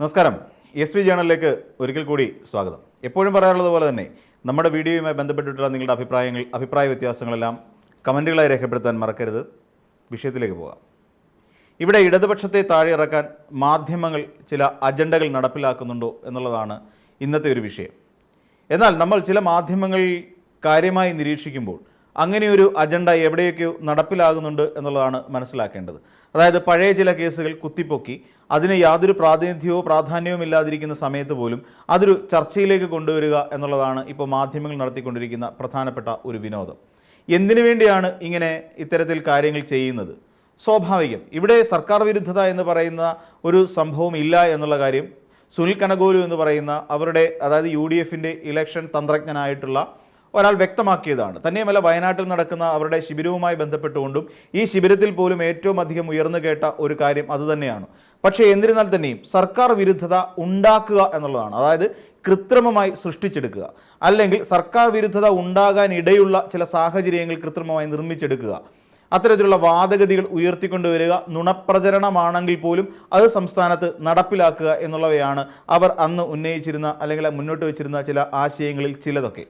നമസ്കാരം. SP ജേണലിലേക്ക് ഒരിക്കൽ കൂടി സ്വാഗതം. എപ്പോഴും പറയാറുള്ളത് പോലെ തന്നെ നമ്മുടെ വീഡിയോയുമായി ബന്ധപ്പെട്ടിട്ടുള്ള നിങ്ങളുടെ അഭിപ്രായ വ്യത്യാസങ്ങളെല്ലാം കമൻറ്റുകളായി രേഖപ്പെടുത്താൻ മറക്കരുത്. വിഷയത്തിലേക്ക് പോകാം. ഇവിടെ ഇടതുപക്ഷത്തെ താഴെ ഇറക്കാൻ മാധ്യമങ്ങൾ ചില അജണ്ടകൾ നടപ്പിലാക്കുന്നുണ്ടോ എന്നുള്ളതാണ് ഇന്നത്തെ ഒരു വിഷയം. എന്നാൽ നമ്മൾ ചില മാധ്യമങ്ങൾ കാര്യമായി നിരീക്ഷിക്കുമ്പോൾ അങ്ങനെയൊരു അജണ്ട എവിടെയൊക്കെയോ നടപ്പിലാകുന്നുണ്ട് എന്നുള്ളതാണ് മനസ്സിലാക്കേണ്ടത്. അതായത് പഴയ ചില കേസുകൾ കുത്തിപ്പൊക്കി അതിന് യാതൊരു പ്രാധാന്യവും ഇല്ലാതിരിക്കുന്ന സമയത്ത് പോലും അതൊരു ചർച്ചയിലേക്ക് കൊണ്ടുവരിക എന്നുള്ളതാണ് ഇപ്പോൾ മാധ്യമങ്ങൾ നടത്തിക്കൊണ്ടിരിക്കുന്ന പ്രധാനപ്പെട്ട ഒരു വിനോദം. എന്തിനു വേണ്ടിയാണ് ഇങ്ങനെ ഇത്തരത്തിൽ കാര്യങ്ങൾ ചെയ്യുന്നത്? സ്വാഭാവികം, ഇവിടെ സർക്കാർ വിരുദ്ധത എന്ന് പറയുന്ന ഒരു സംഭവം ഇല്ല എന്നുള്ള കാര്യം സുനിൽ കനഗോലു എന്ന് പറയുന്ന അവരുടെ അതായത് UDFൻ്റെ ഇലക്ഷൻ തന്ത്രജ്ഞനായിട്ടുള്ള ഒരാൾ വ്യക്തമാക്കിയതാണ്. തന്നെയുമല്ല, വയനാട്ടിൽ നടക്കുന്ന അവരുടെ ശിബിരവുമായി ബന്ധപ്പെട്ടുകൊണ്ടും ഈ ശിബിരത്തിൽ പോലും ഏറ്റവും അധികം ഉയർന്നു കേട്ട ഒരു കാര്യം അതുതന്നെയാണ്. പക്ഷേ എന്നിരുന്നാൽ തന്നെയും സർക്കാർ വിരുദ്ധത ഉണ്ടാക്കുക എന്നുള്ളതാണ്, അതായത് കൃത്രിമമായി സൃഷ്ടിച്ചെടുക്കുക, അല്ലെങ്കിൽ സർക്കാർ വിരുദ്ധത ഉണ്ടാകാൻ ഇടയുള്ള ചില സാഹചര്യങ്ങൾ കൃത്രിമമായി നിർമ്മിച്ചെടുക്കുക, അത്തരത്തിലുള്ള വാദഗതികൾ ഉയർത്തിക്കൊണ്ടുവരിക, നുണപ്രചരണമാണെങ്കിൽ പോലും അത് സംസ്ഥാനത്ത് നടപ്പിലാക്കുക എന്നുള്ളവയാണ് അവർ അന്ന് ഉന്നയിച്ചിരുന്ന അല്ലെങ്കിൽ മുന്നോട്ട് വെച്ചിരുന്ന ചില ആശയങ്ങളിൽ ചിലതൊക്കെ.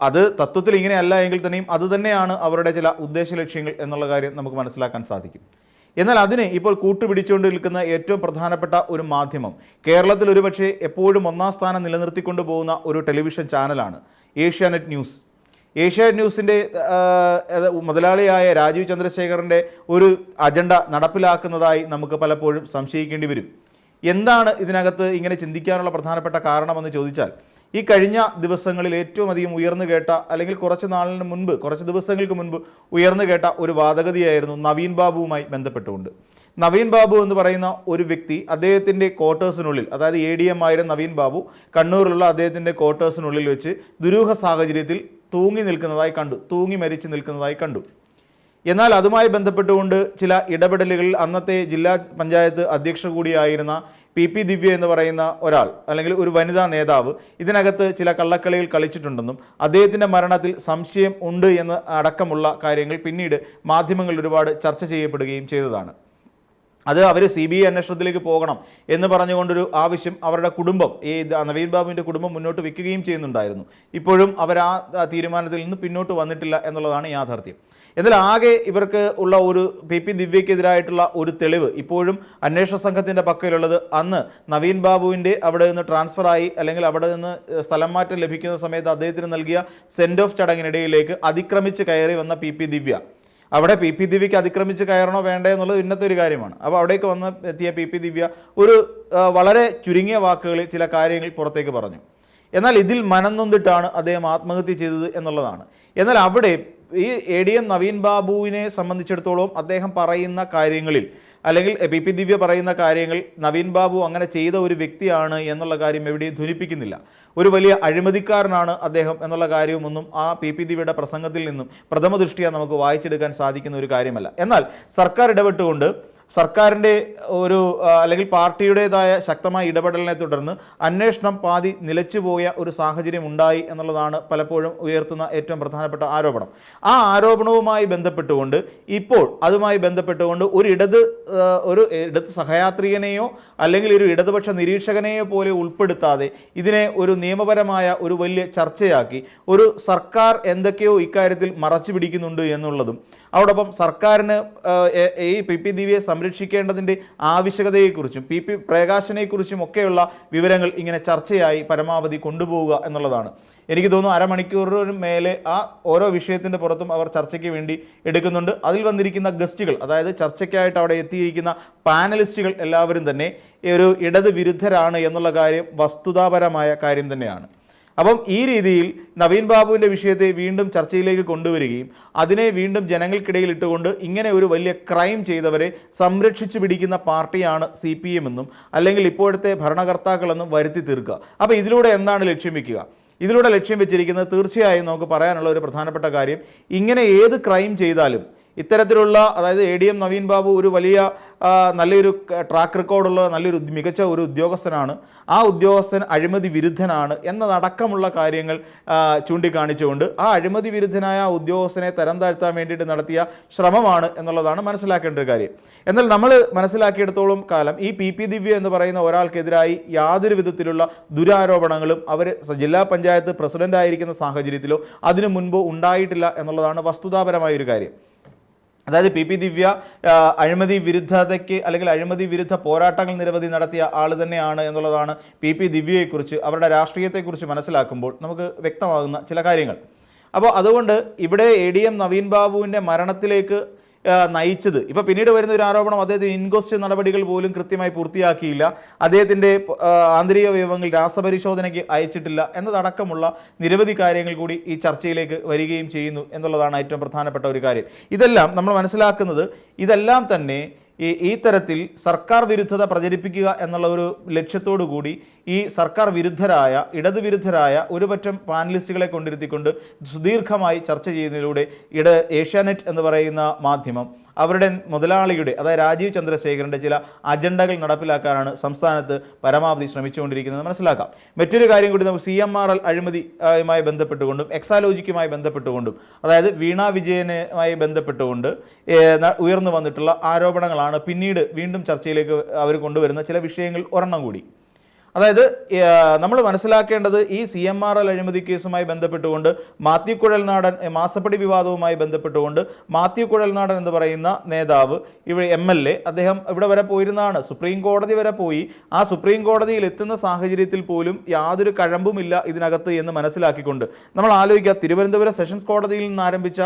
അത് തത്വത്തിൽ ഇങ്ങനെയല്ല എങ്കിൽ തന്നെയും അതുതന്നെയാണ് അവരുടെ ചില ഉദ്ദേശ ലക്ഷ്യങ്ങൾ എന്നുള്ള കാര്യം നമുക്ക് മനസ്സിലാക്കാൻ സാധിക്കും. എന്നാൽ അതിന് ഇപ്പോൾ കൂട്ടുപിടിച്ചുകൊണ്ട് നിൽക്കുന്ന ഏറ്റവും പ്രധാനപ്പെട്ട ഒരു മാധ്യമം, കേരളത്തിൽ ഒരുപക്ഷെ എപ്പോഴും ഒന്നാം സ്ഥാനം നിലനിർത്തിക്കൊണ്ടു പോകുന്ന ഒരു ടെലിവിഷൻ ചാനലാണ് ഏഷ്യാനെറ്റ് ന്യൂസ്. ഏഷ്യാനെറ്റ് ന്യൂസിൻ്റെ മുതലാളിയായ രാജീവ് ചന്ദ്രശേഖറിൻ്റെ ഒരു അജണ്ട നടപ്പിലാക്കുന്നതായി നമുക്ക് പലപ്പോഴും സംശയിക്കേണ്ടി വരും. എന്താണ് ഇതിനകത്ത് ഇങ്ങനെ ചിന്തിക്കാനുള്ള പ്രധാനപ്പെട്ട കാരണമെന്ന് ചോദിച്ചാൽ, ഈ കഴിഞ്ഞ ദിവസങ്ങളിൽ ഏറ്റവും അധികം ഉയർന്നു കേട്ട അല്ലെങ്കിൽ കുറച്ച് ദിവസങ്ങൾക്ക് മുൻപ് ഉയർന്നു കേട്ട ഒരു വാദഗതിയായിരുന്നു നവീൻ ബാബുവുമായി ബന്ധപ്പെട്ടുകൊണ്ട്. നവീൻ ബാബു എന്ന് പറയുന്ന ഒരു വ്യക്തി അദ്ദേഹത്തിൻ്റെ ക്വാർട്ടേഴ്സിനുള്ളിൽ, അതായത് ADM ആയിരുന്ന നവീൻ ബാബു കണ്ണൂരിലുള്ള അദ്ദേഹത്തിൻ്റെ ക്വാർട്ടേഴ്സിനുള്ളിൽ വെച്ച് ദുരൂഹ സാഹചര്യത്തിൽ തൂങ്ങി മരിച്ചു നിൽക്കുന്നതായി കണ്ടു. എന്നാൽ അതുമായി ബന്ധപ്പെട്ടുകൊണ്ട് ചില ഇടപെടലുകളിൽ അന്നത്തെ ജില്ലാ പഞ്ചായത്ത് അധ്യക്ഷ കൂടിയായിരുന്ന PP ദിവ്യ എന്ന് പറയുന്ന ഒരാൾ, അല്ലെങ്കിൽ ഒരു വനിതാ നേതാവ്, ഇതിനകത്ത് ചില കള്ളക്കളികൾ കളിച്ചിട്ടുണ്ടെന്നും അദ്ദേഹത്തിൻ്റെ മരണത്തിൽ സംശയം ഉണ്ട് എന്ന് അടക്കമുള്ള കാര്യങ്ങൾ പിന്നീട് മാധ്യമങ്ങളിൽ ഒരുപാട് ചർച്ച ചെയ്യപ്പെടുകയും ചെയ്തതാണ്. അത് അവർ CBI അന്വേഷണത്തിലേക്ക് പോകണം എന്ന് പറഞ്ഞുകൊണ്ടൊരു ആവശ്യം അവരുടെ കുടുംബം, ഈ നവീൻ ബാബുവിൻ്റെ കുടുംബം മുന്നോട്ട് വയ്ക്കുകയും ചെയ്യുന്നുണ്ടായിരുന്നു. ഇപ്പോഴും അവർ ആ തീരുമാനത്തിൽ നിന്ന് പിന്നോട്ട് വന്നിട്ടില്ല എന്നുള്ളതാണ് യാഥാർത്ഥ്യം. എന്നാൽ ആകെ ഇവർക്ക് ഉള്ള ഒരു PP ദിവ്യക്കെതിരായിട്ടുള്ള ഒരു തെളിവ് ഇപ്പോഴും അന്വേഷണ സംഘത്തിൻ്റെ പക്കലുള്ളത്, അന്ന് നവീൻ ബാബുവിൻ്റെ അവിടെ നിന്ന് ട്രാൻസ്ഫറായി അല്ലെങ്കിൽ അവിടെ നിന്ന് സ്ഥലം മാറ്റം ലഭിക്കുന്ന സമയത്ത് അദ്ദേഹത്തിന് നൽകിയ സെൻഡ് ഓഫ് ചടങ്ങിനിടയിലേക്ക് അതിക്രമിച്ച് കയറി വന്ന PP ദിവ്യ. അവിടെ PP ദിവ്യയ്ക്ക് അതിക്രമിച്ച് കയറണോ വേണ്ടേ എന്നുള്ളത് ഇന്നത്തെ ഒരു കാര്യമാണ്. അപ്പോൾ അവിടേക്ക് എത്തിയ PP ദിവ്യ ഒരു വളരെ ചുരുങ്ങിയ വാക്കുകളിൽ ചില കാര്യങ്ങൾ പുറത്തേക്ക് പറഞ്ഞു. എന്നാൽ ഇതിൽ മനംനൊന്തിട്ടാണ് അദ്ദേഹം ആത്മഹത്യ ചെയ്തത് എന്നുള്ളതാണ്. എന്നാൽ അവിടെ ഈ ADM നവീൻ ബാബുവിനെ സംബന്ധിച്ചിടത്തോളം അദ്ദേഹം പറയുന്ന കാര്യങ്ങളിൽ, അല്ലെങ്കിൽ PP ദിവ്യ പറയുന്ന കാര്യങ്ങൾ, നവീൻ ബാബു അങ്ങനെ ചെയ്ത ഒരു വ്യക്തിയാണ് എന്നുള്ള കാര്യം എവിടെയും ധ്വനിപ്പിക്കുന്നില്ല. ഒരു വലിയ അഴിമതിക്കാരനാണ് അദ്ദേഹം എന്നുള്ള കാര്യമൊന്നും ആ PP ദിവ്യയുടെ പ്രസംഗത്തിൽ നിന്നും പ്രഥമ ദൃഷ്ടിയാ നമുക്ക് വായിച്ചെടുക്കാൻ സാധിക്കുന്ന ഒരു കാര്യമല്ല. എന്നാൽ സർക്കാർ ഇടപെട്ടുകൊണ്ട് സർക്കാരിൻ്റെ ഒരു അല്ലെങ്കിൽ പാർട്ടിയുടേതായ ശക്തമായ ഇടപെടലിനെ തുടർന്ന് അന്വേഷണം പാതി നിലച്ചുപോയ ഒരു സാഹചര്യം ഉണ്ടായി എന്നുള്ളതാണ് പലപ്പോഴും ഉയർത്തുന്ന ഏറ്റവും പ്രധാനപ്പെട്ട ആരോപണം. ആ ആരോപണവുമായി ബന്ധപ്പെട്ടുകൊണ്ട് ഇപ്പോൾ ഒരു ഇടത് സഹയാത്രികനെയോ അല്ലെങ്കിൽ ഒരു ഇടതുപക്ഷ നിരീക്ഷകനെയോ പോലെ ഉൾപ്പെടുത്താതെ ഇതിനെ ഒരു നിയമപരമായ ഒരു വലിയ ചർച്ചയാക്കി ഒരു സർക്കാർ എന്തൊക്കെയോ ഇക്കാര്യത്തിൽ മറച്ചു പിടിക്കുന്നുണ്ട് എന്നുള്ളതും, അതോടൊപ്പം സർക്കാരിന് ഈ PP ദിവ്യയെ സംരക്ഷിക്കേണ്ടതിൻ്റെ ആവശ്യകതയെക്കുറിച്ചും PP പ്രകാശനെക്കുറിച്ചും ഒക്കെയുള്ള വിവരങ്ങൾ ഇങ്ങനെ ചർച്ചയായി പരമാവധി കൊണ്ടുപോവുക എന്നുള്ളതാണ്. എനിക്ക് തോന്നുന്നു അരമണിക്കൂറിന് മേലെ ആ ഓരോ വിഷയത്തിൻ്റെ പുറത്തും അവർ ചർച്ചയ്ക്ക് വേണ്ടി എടുക്കുന്നുണ്ട്. അതിൽ വന്നിരിക്കുന്ന ഗസ്റ്റുകൾ, അതായത് ചർച്ചയ്ക്കായിട്ട് അവിടെ എത്തിയിരിക്കുന്ന പാനലിസ്റ്റുകൾ എല്ലാവരും തന്നെ ഒരു ഇടത് വിരുദ്ധരാണ് എന്നുള്ള കാര്യം വസ്തുതാപരമായ കാര്യം തന്നെയാണ്. അപ്പം ഈ രീതിയിൽ നവീൻ ബാബുവിൻ്റെ വിഷയത്തെ വീണ്ടും ചർച്ചയിലേക്ക് കൊണ്ടുവരികയും അതിനെ വീണ്ടും ജനങ്ങൾക്കിടയിൽ ഇട്ടുകൊണ്ട് ഇങ്ങനെ ഒരു വലിയ ക്രൈം ചെയ്തവരെ സംരക്ഷിച്ചു പിടിക്കുന്ന പാർട്ടിയാണ് CPM എന്നും അല്ലെങ്കിൽ ഇപ്പോഴത്തെ ഭരണകർത്താക്കളെന്നും വരുത്തി തീർക്കുക. അപ്പോൾ ഇതിലൂടെ എന്താണ് ലക്ഷ്യം വയ്ക്കുക? ഇതിലൂടെ ലക്ഷ്യം വെച്ചിരിക്കുന്നത് തീർച്ചയായും നമുക്ക് പറയാനുള്ള ഒരു പ്രധാനപ്പെട്ട കാര്യം, ഇങ്ങനെ ഏത് ക്രൈം ചെയ്താലും ഇത്തരത്തിലുള്ള അതായത് ADM നവീൻ ബാബു ഒരു വലിയ നല്ലൊരു ട്രാക്ക് റെക്കോർഡുള്ള നല്ലൊരു മികച്ച ഒരു ഉദ്യോഗസ്ഥനാണ്, ആ ഉദ്യോഗസ്ഥൻ അഴിമതി വിരുദ്ധനാണ് എന്നതടക്കമുള്ള കാര്യങ്ങൾ ചൂണ്ടിക്കാണിച്ചുകൊണ്ട് ആ അഴിമതി വിരുദ്ധനായ ഉദ്യോഗസ്ഥനെ തരം താഴ്ത്താൻ വേണ്ടിയിട്ട് നടത്തിയ ശ്രമമാണ് എന്നുള്ളതാണ് മനസ്സിലാക്കേണ്ട ഒരു കാര്യം. എന്നാൽ നമ്മൾ മനസ്സിലാക്കിയെടുത്തോളം കാലം ഈ PP ദിവ്യ എന്ന് പറയുന്ന ഒരാൾക്കെതിരായി യാതൊരു വിധത്തിലുള്ള ദുരാരോപണങ്ങളും അവർ ജില്ലാ പഞ്ചായത്ത് പ്രസിഡന്റ് ആയിരിക്കുന്ന സാഹചര്യത്തിലോ അതിനു മുൻപോ ഉണ്ടായിട്ടില്ല എന്നുള്ളതാണ് വസ്തുതാപരമായ ഒരു കാര്യം. അതായത് PP ദിവ്യ അഴിമതി വിരുദ്ധതയ്ക്ക് അല്ലെങ്കിൽ അഴിമതി വിരുദ്ധ പോരാട്ടങ്ങൾ നിരവധി നടത്തിയ ആൾ തന്നെയാണ് എന്നുള്ളതാണ് PP ദിവ്യയെക്കുറിച്ച് അവരുടെ രാഷ്ട്രീയത്തെക്കുറിച്ച് മനസ്സിലാക്കുമ്പോൾ നമുക്ക് വ്യക്തമാകുന്ന ചില കാര്യങ്ങൾ. അപ്പോൾ അതുകൊണ്ട് ഇവിടെ ADM നവീൻ ബാബുവിൻ്റെ മരണത്തിലേക്ക് നയിച്ചത് ഇപ്പോൾ പിന്നീട് വരുന്ന ഒരു ആരോപണം അദ്ദേഹത്തിന് ഇൻക്വസ്റ്റ് നടപടികൾ പോലും കൃത്യമായി പൂർത്തിയാക്കിയില്ല, അദ്ദേഹത്തിൻ്റെ ആന്തരിക വിവരങ്ങൾ രാസപരിശോധനയ്ക്ക് അയച്ചിട്ടില്ല എന്നതടക്കമുള്ള നിരവധി കാര്യങ്ങൾ കൂടി ഈ ചർച്ചയിലേക്ക് വരികയും ചെയ്യുന്നു എന്നുള്ളതാണ് ഏറ്റവും പ്രധാനപ്പെട്ട ഒരു കാര്യം. ഇതെല്ലാം നമ്മൾ മനസ്സിലാക്കുന്നത് ഇതെല്ലാം തന്നെ ഈ തരത്തിൽ സർക്കാർ വിരുദ്ധത പ്രചരിപ്പിക്കുക എന്നുള്ള ഒരു ലക്ഷ്യത്തോടു കൂടി ഈ സർക്കാർ വിരുദ്ധരായ ഇടതുവിരുദ്ധരായ ഒരു പറ്റം പാനലിസ്റ്റുകളെ കൊണ്ടിരുത്തിക്കൊണ്ട് സുദീർഘമായി ചർച്ച ചെയ്യുന്നതിലൂടെ ഏഷ്യാനെറ്റ് എന്ന് പറയുന്ന മാധ്യമം അവരുടെ മുതലാളിയുടെ അതായത് രാജീവ് ചന്ദ്രശേഖരൻ്റെ ചില അജണ്ടകൾ നടപ്പിലാക്കാനാണ് സംസ്ഥാനത്ത് പരമാവധി ശ്രമിച്ചുകൊണ്ടിരിക്കുന്നത് മനസ്സിലാക്കാം. മറ്റൊരു കാര്യം കൂടി നമുക്ക് CMRL അഴിമതിയുമായി ബന്ധപ്പെട്ടുകൊണ്ടും എക്സാലോജിക്കുമായി ബന്ധപ്പെട്ടുകൊണ്ടും അതായത് വീണ വിജയനുമായി ബന്ധപ്പെട്ടുകൊണ്ട് ഉയർന്നു വന്നിട്ടുള്ള ആരോപണങ്ങളാണ് പിന്നീട് വീണ്ടും ചർച്ചയിലേക്ക് അവർ കൊണ്ടുവരുന്ന ചില വിഷയങ്ങൾ ഒരെണ്ണം കൂടി. അതായത് നമ്മൾ മനസ്സിലാക്കേണ്ടത് ഈ CMRL അഴിമതി കേസുമായി ബന്ധപ്പെട്ടുകൊണ്ട് മാത്യു കുഴൽനാടൻ മാസപ്പടി വിവാദവുമായി ബന്ധപ്പെട്ടുകൊണ്ട് മാത്യു കുഴൽനാടൻ എന്ന് പറയുന്ന നേതാവ് ഇവിടെ MLA അദ്ദേഹം ഇവിടെ വരെ പോയിരുന്നതാണ്, സുപ്രീം കോടതി വരെ പോയി. ആ സുപ്രീം കോടതിയിൽ എത്തുന്ന സാഹചര്യത്തിൽ പോലും യാതൊരു കഴമ്പുമില്ല ഇതിനകത്ത് എന്ന് മനസ്സിലാക്കിക്കൊണ്ട് നമ്മൾ ആലോചിക്കുക, തിരുവനന്തപുരം സെഷൻസ് കോടതിയിൽ നിന്ന് ആരംഭിച്ച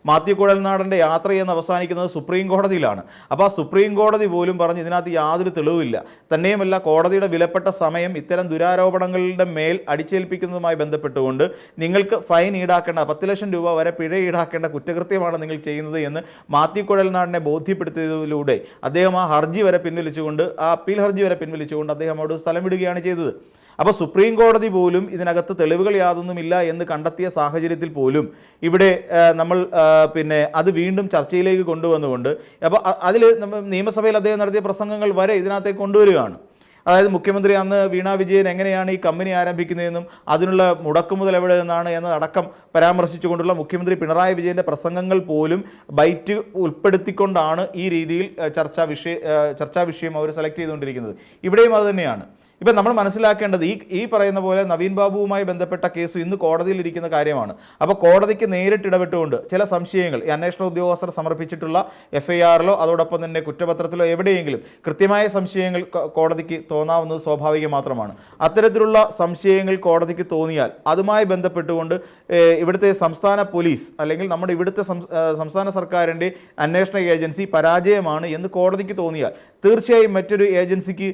മാത്യു കുഴൽനാടൻ്റെ യാത്രയെന്ന് അവസാനിക്കുന്നത് സുപ്രീം കോടതിയിലാണ്. അപ്പോൾ ആ സുപ്രീം കോടതി പോലും പറഞ്ഞ് ഇതിനകത്ത് യാതൊരു തെളിവില്ല. തന്നെയുമല്ല കോടതിയുടെ വിലപ്പെട്ട സമയം ഇത്തരം ദുരാരോപണങ്ങളുടെ മേൽ അടിച്ചേൽപ്പിക്കുന്നതുമായി ബന്ധപ്പെട്ടുകൊണ്ട് നിങ്ങൾക്ക് ഫൈൻ ഈടാക്കേണ്ട 10 ലക്ഷം രൂപ വരെ പിഴ ഈടാക്കേണ്ട കുറ്റകൃത്യമാണ് നിങ്ങൾ ചെയ്യുന്നത് എന്ന് മാത്യു കുഴൽനാടനെ ബോധ്യപ്പെടുത്തിയതിലൂടെ അദ്ദേഹം ആ ഹർജി വരെ പിൻവലിച്ചുകൊണ്ട് ആ അപ്പീൽ ഹർജി വരെ പിൻവലിച്ചുകൊണ്ട് അദ്ദേഹം അവിടെ സ്ഥലം വിടുകയാണ് ചെയ്തത്. അപ്പോൾ സുപ്രീം കോടതി പോലും ഇതിനകത്ത് തെളിവുകൾ യാതൊന്നുമില്ല എന്ന് കണ്ടെത്തിയ സാഹചര്യത്തിൽ പോലും ഇവിടെ നമ്മൾ അത് വീണ്ടും ചർച്ചയിലേക്ക് കൊണ്ടുവന്നുകൊണ്ട് അപ്പോൾ അതിൽ നിയമസഭയിൽ അദ്ദേഹം നടത്തിയ പ്രസംഗങ്ങൾ വരെ ഇതിനകത്തേക്ക് കൊണ്ടുവരികയാണ്. അതായത് മുഖ്യമന്ത്രി അന്ന് വീണ വിജയൻ എങ്ങനെയാണ് ഈ കമ്പനി ആരംഭിക്കുന്നതെന്നും അതിനുള്ള മുടക്കുമുതൽ എവിടെ നിന്നാണ് എന്നതടക്കം പരാമർശിച്ചുകൊണ്ടുള്ള മുഖ്യമന്ത്രി പിണറായി വിജയൻ്റെ പ്രസംഗങ്ങൾ പോലും ബൈറ്റ് ഉൾപ്പെടുത്തിക്കൊണ്ടാണ് ഈ രീതിയിൽ ചർച്ചാ വിഷയം അവർ സെലക്ട് ചെയ്തുകൊണ്ടിരിക്കുന്നത്. ഇവിടെയും അത് തന്നെയാണ്. ഇപ്പം നമ്മൾ മനസ്സിലാക്കേണ്ടത് ഈ പറയുന്ന പോലെ നവീൻ ബാബുവുമായി ബന്ധപ്പെട്ട കേസ് ഇന്ന് കോടതിയിൽ ഇരിക്കുന്ന കാര്യമാണ്. അപ്പോൾ കോടതിക്ക് നേരിട്ട് ഇടപെട്ടുകൊണ്ട് ചില സംശയങ്ങൾ ഈ അന്വേഷണ ഉദ്യോഗസ്ഥർ സമർപ്പിച്ചിട്ടുള്ള FIRലോ അതോടൊപ്പം തന്നെ കുറ്റപത്രത്തിലോ എവിടെയെങ്കിലും കൃത്യമായ സംശയങ്ങൾ കോടതിക്ക് തോന്നാവുന്നത് സ്വാഭാവികം മാത്രമാണ്. അത്തരത്തിലുള്ള സംശയങ്ങൾ കോടതിക്ക് തോന്നിയാൽ അതുമായി ബന്ധപ്പെട്ടുകൊണ്ട് ഇവിടുത്തെ സംസ്ഥാന പോലീസ് അല്ലെങ്കിൽ നമ്മുടെ ഇവിടുത്തെ സംസ്ഥാന സർക്കാരിൻ്റെ അന്വേഷണ ഏജൻസി പരാജയമാണ് എന്ന് കോടതിക്ക് തോന്നിയാൽ തീർച്ചയായും മറ്റൊരു ഏജൻസിക്ക്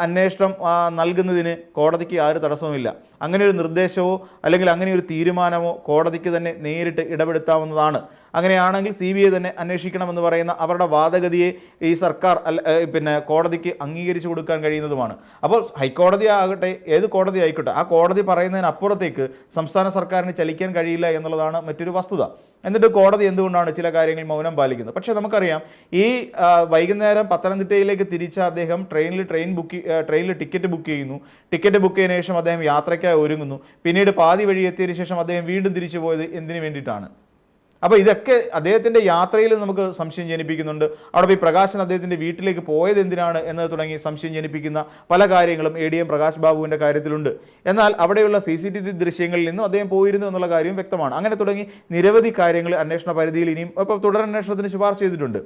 അന്വേഷണം നൽകുന്നതിന് കോടതിക്ക് യാതൊരു തടസ്സവുമില്ല. അങ്ങനെ ഒരു നിർദ്ദേശമോ അല്ലെങ്കിൽ അങ്ങനെ ഒരു തീരുമാനമോ കോടതിക്ക് തന്നെ നേരിട്ട് ഇടപെടുത്താവുന്നതാണ്. അങ്ങനെയാണെങ്കിൽ CBI തന്നെ അന്വേഷിക്കണമെന്ന് പറയുന്ന അവരുടെ വാദഗതിയെ ഈ സർക്കാർ കോടതിക്ക് അംഗീകരിച്ചു കൊടുക്കാൻ കഴിയുന്നതുമാണ്. അപ്പോൾ ഹൈക്കോടതി ആകട്ടെ ഏത് കോടതി ആയിക്കോട്ടെ ആ കോടതി പറയുന്നതിനപ്പുറത്തേക്ക് സംസ്ഥാന സർക്കാരിന് ചലിക്കാൻ കഴിയില്ല എന്നുള്ളതാണ് മറ്റൊരു വസ്തുത. എന്നിട്ട് കോടതി എന്തുകൊണ്ടാണ് ചില കാര്യങ്ങൾ മൗനം പാലിക്കുന്നത്? പക്ഷേ നമുക്കറിയാം ഈ വൈകുന്നേരം പത്തനംതിട്ടയിലേക്ക് തിരിച്ച അദ്ദേഹം ട്രെയിനിൽ ടിക്കറ്റ് ബുക്ക് ചെയ്യുന്നു. ടിക്കറ്റ് ബുക്ക് ചെയ്തതിനു ശേഷം അദ്ദേഹം യാത്രയ്ക്കായി ഒരുങ്ങുന്നു. പിന്നീട് പാതി വഴി എത്തിയതിനു ശേഷം അദ്ദേഹം വീണ്ടും തിരിച്ചു പോയത് എന്തിനു വേണ്ടിയിട്ടാണ്? അപ്പോൾ ഇതൊക്കെ അദ്ദേഹത്തിൻ്റെ യാത്രയിൽ നമുക്ക് സംശയം ജനിപ്പിക്കുന്നുണ്ട്. അവിടെ പോയി പ്രകാശൻ അദ്ദേഹത്തിൻ്റെ വീട്ടിലേക്ക് പോയത് എന്തിനാണ് എന്നത് തുടങ്ങി സംശയം ജനിപ്പിക്കുന്ന പല കാര്യങ്ങളും ADM പ്രകാശ് ബാബുവിൻ്റെ കാര്യത്തിലുണ്ട്. എന്നാൽ അവിടെയുള്ള CCTV ദൃശ്യങ്ങളിൽ നിന്നും അദ്ദേഹം പോയിരുന്നു എന്നുള്ള കാര്യവും വ്യക്തമാണ്. അങ്ങനെ തുടങ്ങി നിരവധി കാര്യങ്ങൾ അന്വേഷണ പരിധിയിൽ ഇനിയും ഇപ്പോൾ തുടരന്വേഷണത്തിന് ശുപാർശ ചെയ്തിട്ടുണ്ട്.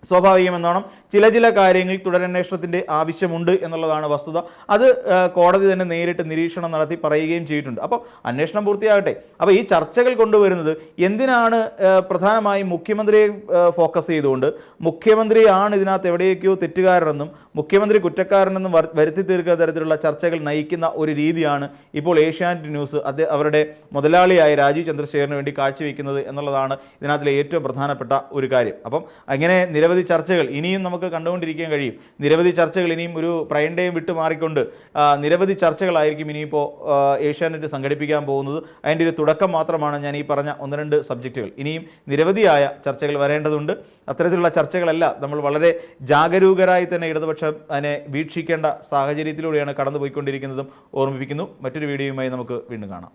സ്വാഭാവികമെന്നോണം ചില കാര്യങ്ങൾ തുടരന്വേഷണത്തിൻ്റെ ആവശ്യമുണ്ട് എന്നുള്ളതാണ് വസ്തുത. അത് കോടതി തന്നെ നേരിട്ട് നിരീക്ഷണം നടത്തി പറയുകയും ചെയ്തിട്ടുണ്ട്. അപ്പോൾ അന്വേഷണം പൂർത്തിയാകട്ടെ. അപ്പോൾ ഈ ചർച്ചകൾ കൊണ്ടുവരുന്നത് എന്തിനാണ്? പ്രധാനമായും മുഖ്യമന്ത്രിയെ ഫോക്കസ് ചെയ്തുകൊണ്ട് മുഖ്യമന്ത്രിയാണ് ഇതിനകത്ത് എവിടെയൊക്കെയോ തെറ്റുകാരനെന്നും മുഖ്യമന്ത്രി കുറ്റക്കാരനെന്നും വരുത്തി തീർക്കുന്ന തരത്തിലുള്ള ചർച്ചകൾ നയിക്കുന്ന ഒരു രീതിയാണ് ഇപ്പോൾ ഏഷ്യാനെറ്റ് ന്യൂസ് അവരുടെ മുതലാളിയായ രാജീവ് ചന്ദ്രശേഖരന് വേണ്ടി കാഴ്ചവെക്കുന്നത് എന്നുള്ളതാണ് ഇതിനകത്തിലെ ഏറ്റവും പ്രധാനപ്പെട്ട ഒരു കാര്യം. അപ്പം അങ്ങനെ നിരവധി ചർച്ചകൾ ഇനിയും നമുക്ക് കണ്ടുകൊണ്ടിരിക്കാൻ കഴിയും. നിരവധി ചർച്ചകൾ ഇനിയും ഒരു പ്രൈം ടൈം വിട്ടു മാറിക്കൊണ്ട് നിരവധി ചർച്ചകളായിരിക്കും ഇനിയിപ്പോൾ ഏഷ്യാനെറ്റ് സംഘടിപ്പിക്കാൻ പോകുന്നത്. അതിൻ്റെ ഒരു തുടക്കം മാത്രമാണ് ഞാൻ ഈ പറഞ്ഞ 1-2 സബ്ജക്റ്റുകൾ. ഇനിയും നിരവധിയായ ചർച്ചകൾ വരേണ്ടതുണ്ട്. അത്തരത്തിലുള്ള ചർച്ചകളെല്ലാം നമ്മൾ വളരെ ജാഗരൂകരായി തന്നെ ഇടതുപക്ഷം അതിനെ വീക്ഷിക്കേണ്ട സാഹചര്യത്തിലൂടെയാണ് കടന്നുപോയിക്കൊണ്ടിരിക്കുന്നതും ഓർമ്മിപ്പിക്കുന്നു. മറ്റൊരു വീഡിയോയുമായി നമുക്ക് വീണ്ടും കാണാം.